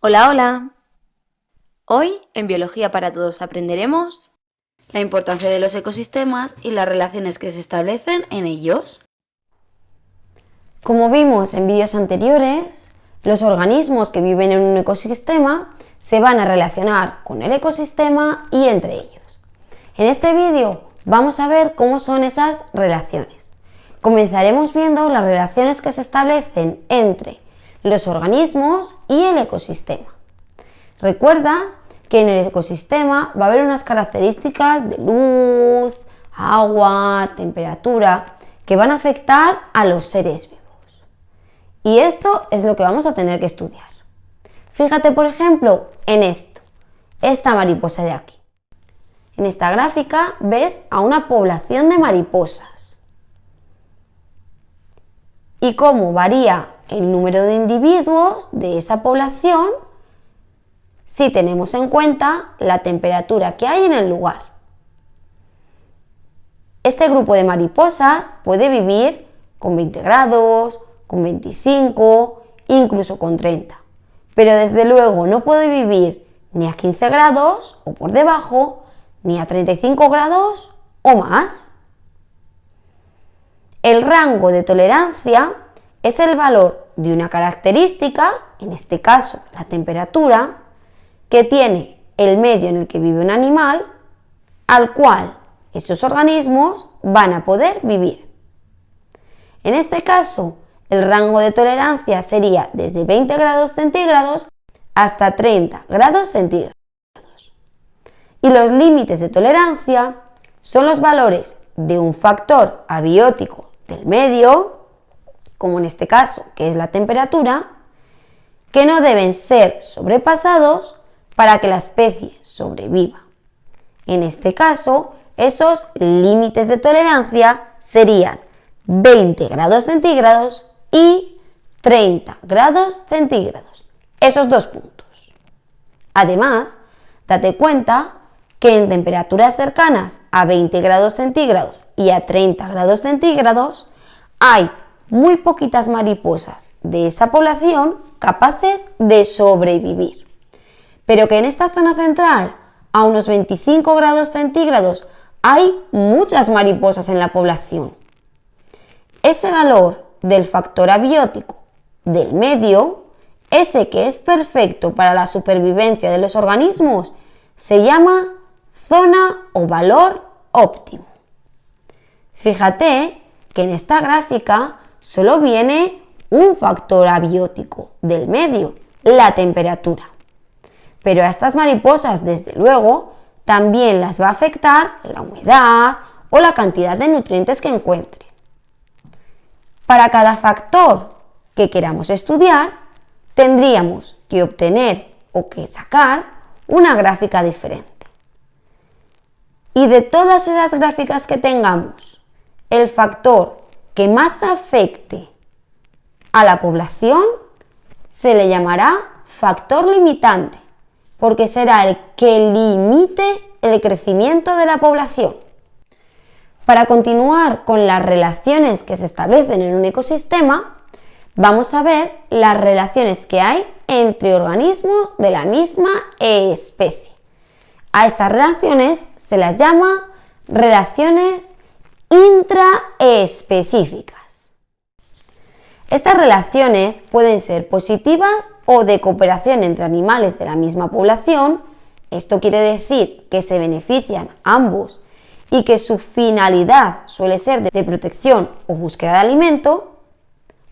Hola, hola. Hoy en Biología para Todos aprenderemos la importancia de los ecosistemas y las relaciones que se establecen en ellos. Como vimos en vídeos anteriores, los organismos que viven en un ecosistema se van a relacionar con el ecosistema y entre ellos. En este vídeo vamos a ver cómo son esas relaciones. Comenzaremos viendo las relaciones que se establecen entre los organismos y el ecosistema. Recuerda que en el ecosistema va a haber unas características de luz, agua, temperatura que van a afectar a los seres vivos. Y esto es lo que vamos a tener que estudiar. Fíjate, por ejemplo, en esta mariposa de aquí. En esta gráfica ves a una población de mariposas y cómo varía el número de individuos de esa población si tenemos en cuenta la temperatura que hay en el lugar. Este grupo de mariposas puede vivir con 20 grados, con 25, incluso con 30. Pero desde luego no puede vivir ni a 15 grados o por debajo, ni a 35 grados o más. El rango de tolerancia es el valor de una característica, en este caso la temperatura, que tiene el medio en el que vive un animal, al cual esos organismos van a poder vivir. En este caso, el rango de tolerancia sería desde 20 grados centígrados hasta 30 grados centígrados. Y los límites de tolerancia son los valores de un factor abiótico del medio, como en este caso, que es la temperatura, que no deben ser sobrepasados para que la especie sobreviva. En este caso, esos límites de tolerancia serían 20 grados centígrados y 30 grados centígrados. Esos dos puntos. Además, date cuenta que en temperaturas cercanas a 20 grados centígrados y a 30 grados centígrados hay muy poquitas mariposas de esa población capaces de sobrevivir. Pero que en esta zona central, a unos 25 grados centígrados, hay muchas mariposas en la población. Ese valor del factor abiótico del medio, ese que es perfecto para la supervivencia de los organismos, se llama zona o valor óptimo. Fíjate que en esta gráfica solo viene un factor abiótico del medio, la temperatura. Pero a estas mariposas, desde luego, también las va a afectar la humedad o la cantidad de nutrientes que encuentre. Para cada factor que queramos estudiar, tendríamos que obtener o que sacar una gráfica diferente. Y de todas esas gráficas que tengamos, el factor que más afecte a la población se le llamará factor limitante, porque será el que limite el crecimiento de la población. Para continuar con las relaciones que se establecen en un ecosistema, vamos a ver las relaciones que hay entre organismos de la misma especie. A estas relaciones se las llama relaciones intraespecíficas. Estas relaciones pueden ser positivas o de cooperación entre animales de la misma población. Esto quiere decir que se benefician ambos y que su finalidad suele ser de protección o búsqueda de alimento,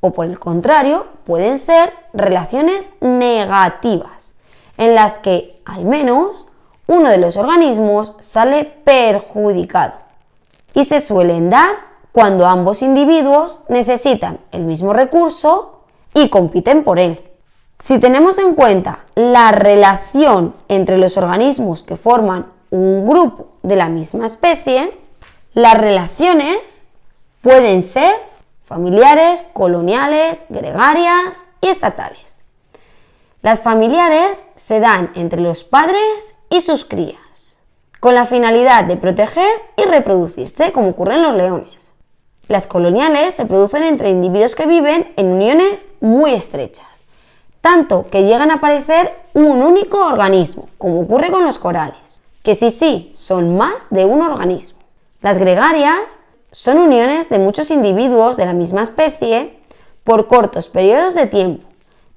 o por el contrario, pueden ser relaciones negativas, en las que al menos uno de los organismos sale perjudicado y se suelen dar cuando ambos individuos necesitan el mismo recurso y compiten por él. Si tenemos en cuenta la relación entre los organismos que forman un grupo de la misma especie, las relaciones pueden ser familiares, coloniales, gregarias y estatales. Las familiares se dan entre los padres y sus crías, con la finalidad de proteger y reproducirse, como ocurre en los leones. Las coloniales se producen entre individuos que viven en uniones muy estrechas, tanto que llegan a aparecer un único organismo, como ocurre con los corales, que sí, son más de un organismo. Las gregarias son uniones de muchos individuos de la misma especie por cortos periodos de tiempo,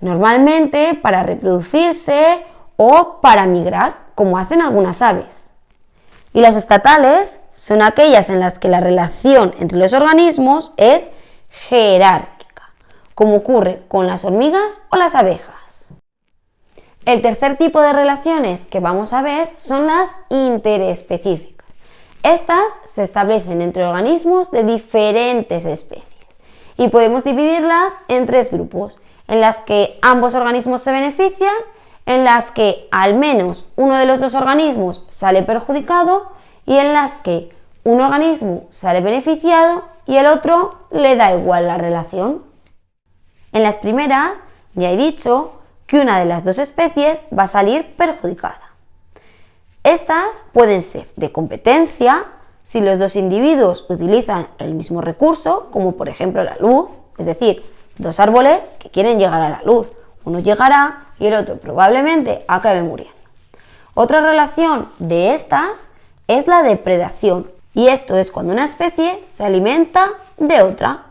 normalmente para reproducirse o para migrar, como hacen algunas aves. Y las estatales son aquellas en las que la relación entre los organismos es jerárquica, como ocurre con las hormigas o las abejas. El tercer tipo de relaciones que vamos a ver son las interespecíficas. Estas se establecen entre organismos de diferentes especies y podemos dividirlas en tres grupos, en las que ambos organismos se benefician, en las que al menos uno de los dos organismos sale perjudicado y en las que un organismo sale beneficiado y el otro le da igual la relación. En las primeras ya he dicho que una de las dos especies va a salir perjudicada. Estas pueden ser de competencia si los dos individuos utilizan el mismo recurso, como por ejemplo la luz, es decir, dos árboles que quieren llegar a la luz. Uno llegará y el otro probablemente acabe muriendo. Otra relación de estas es la depredación, y esto es cuando una especie se alimenta de otra.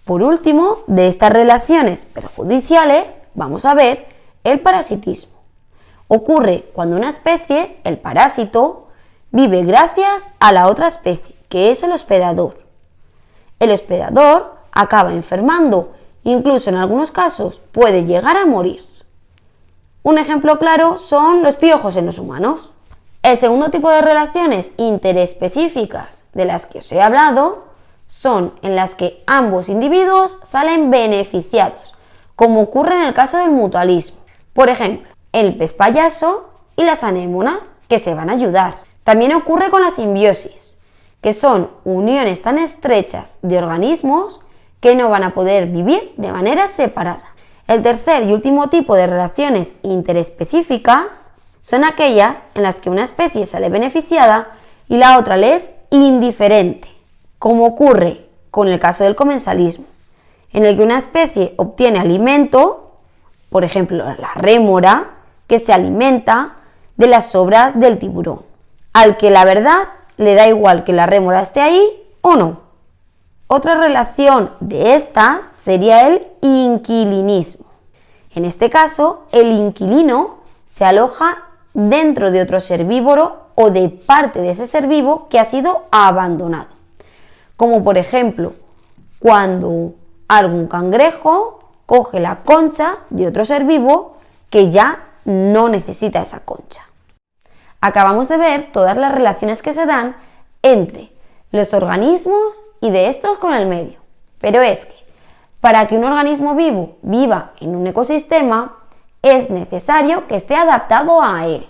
Por último, de estas relaciones perjudiciales vamos a ver el parasitismo. Ocurre cuando una especie, el parásito, vive gracias a la otra especie, que es el hospedador. El hospedador acaba enfermando, incluso en algunos casos puede llegar a morir. Un ejemplo claro son los piojos en los humanos. El segundo tipo de relaciones interespecíficas de las que os he hablado son en las que ambos individuos salen beneficiados, como ocurre en el caso del mutualismo. Por ejemplo, el pez payaso y las anémonas, que se van a ayudar. También ocurre con la simbiosis, que son uniones tan estrechas de organismos que no van a poder vivir de manera separada. El tercer y último tipo de relaciones interespecíficas son aquellas en las que una especie sale beneficiada y la otra le es indiferente, como ocurre con el caso del comensalismo, en el que una especie obtiene alimento, por ejemplo la rémora, que se alimenta de las sobras del tiburón, al que la verdad le da igual que la rémora esté ahí o no. Otra relación de estas sería el inquilinismo. En este caso, el inquilino se aloja dentro de otro ser vívoro o de parte de ese ser vivo que ha sido abandonado. Como por ejemplo, cuando algún cangrejo coge la concha de otro ser vivo que ya no necesita esa concha. Acabamos de ver todas las relaciones que se dan entre los organismos y de estos con el medio. Pero es que para que un organismo vivo viva en un ecosistema es necesario que esté adaptado a él.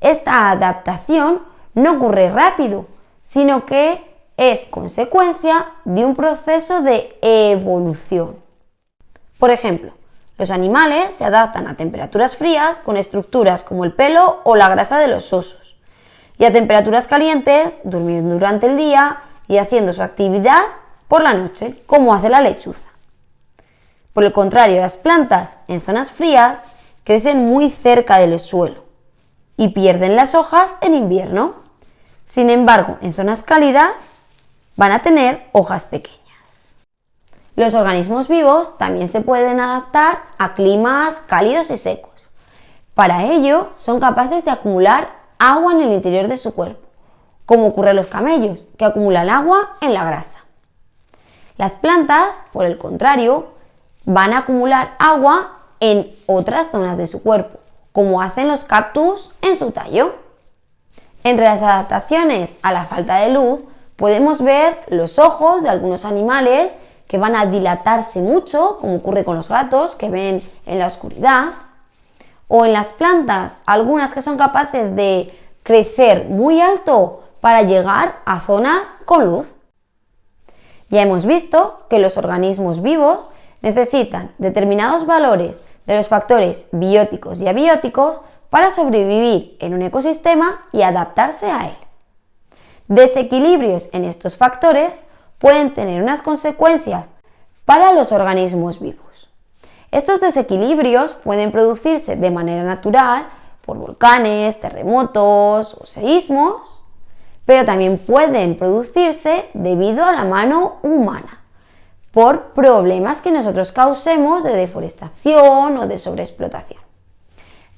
Esta adaptación no ocurre rápido, sino que es consecuencia de un proceso de evolución. Por ejemplo, los animales se adaptan a temperaturas frías con estructuras como el pelo o la grasa de los osos, y a temperaturas calientes durmiendo durante el día y haciendo su actividad por la noche, como hace la lechuza. Por el contrario, las plantas en zonas frías crecen muy cerca del suelo y pierden las hojas en invierno. Sin embargo, en zonas cálidas van a tener hojas pequeñas. Los organismos vivos también se pueden adaptar a climas cálidos y secos. Para ello, son capaces de acumular agua en el interior de su cuerpo, como ocurre en los camellos, que acumulan agua en la grasa. Las plantas, por el contrario, van a acumular agua en otras zonas de su cuerpo, como hacen los cactus en su tallo. Entre las adaptaciones a la falta de luz, podemos ver los ojos de algunos animales que van a dilatarse mucho, como ocurre con los gatos que ven en la oscuridad, o en las plantas, algunas que son capaces de crecer muy alto para llegar a zonas con luz. Ya hemos visto que los organismos vivos necesitan determinados valores de los factores bióticos y abióticos para sobrevivir en un ecosistema y adaptarse a él. Desequilibrios en estos factores pueden tener unas consecuencias para los organismos vivos. Estos desequilibrios pueden producirse de manera natural por volcanes, terremotos o seísmos, pero también pueden producirse debido a la mano humana, por problemas que nosotros causemos de deforestación o de sobreexplotación.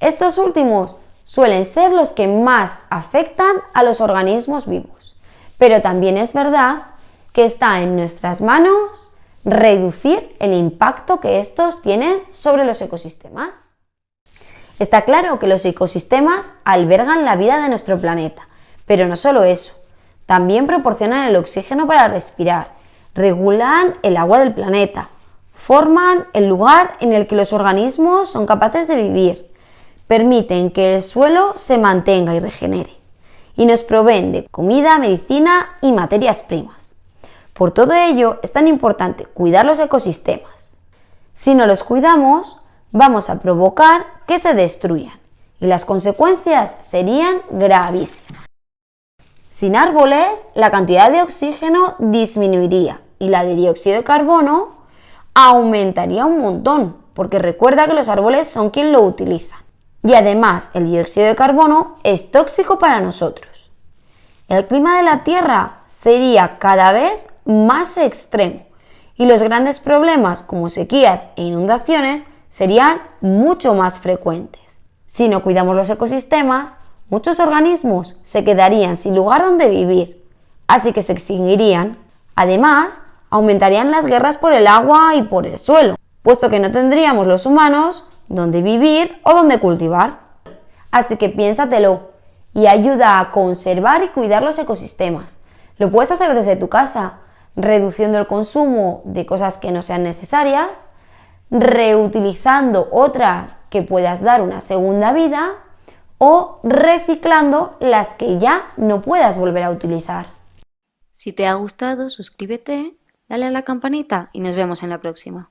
Estos últimos suelen ser los que más afectan a los organismos vivos, pero también es verdad que está en nuestras manos reducir el impacto que estos tienen sobre los ecosistemas. Está claro que los ecosistemas albergan la vida de nuestro planeta, pero no solo eso, también proporcionan el oxígeno para respirar, regulan el agua del planeta, forman el lugar en el que los organismos son capaces de vivir, permiten que el suelo se mantenga y regenere, y nos proveen de comida, medicina y materias primas. Por todo ello, es tan importante cuidar los ecosistemas. Si no los cuidamos, vamos a provocar que se destruyan, y las consecuencias serían gravísimas. Sin árboles, la cantidad de oxígeno disminuiría y la de dióxido de carbono aumentaría un montón, porque recuerda que los árboles son quien lo utilizan. Y además, el dióxido de carbono es tóxico para nosotros. El clima de la Tierra sería cada vez más extremo y los grandes problemas como sequías e inundaciones serían mucho más frecuentes. Si no cuidamos los ecosistemas, muchos organismos se quedarían sin lugar donde vivir, así que se extinguirían. Además, aumentarían las guerras por el agua y por el suelo, puesto que no tendríamos los humanos donde vivir o donde cultivar. Así que piénsatelo y ayuda a conservar y cuidar los ecosistemas. Lo puedes hacer desde tu casa, reduciendo el consumo de cosas que no sean necesarias, reutilizando otras que puedas dar una segunda vida o reciclando las que ya no puedas volver a utilizar. Si te ha gustado, suscríbete, dale a la campanita y nos vemos en la próxima.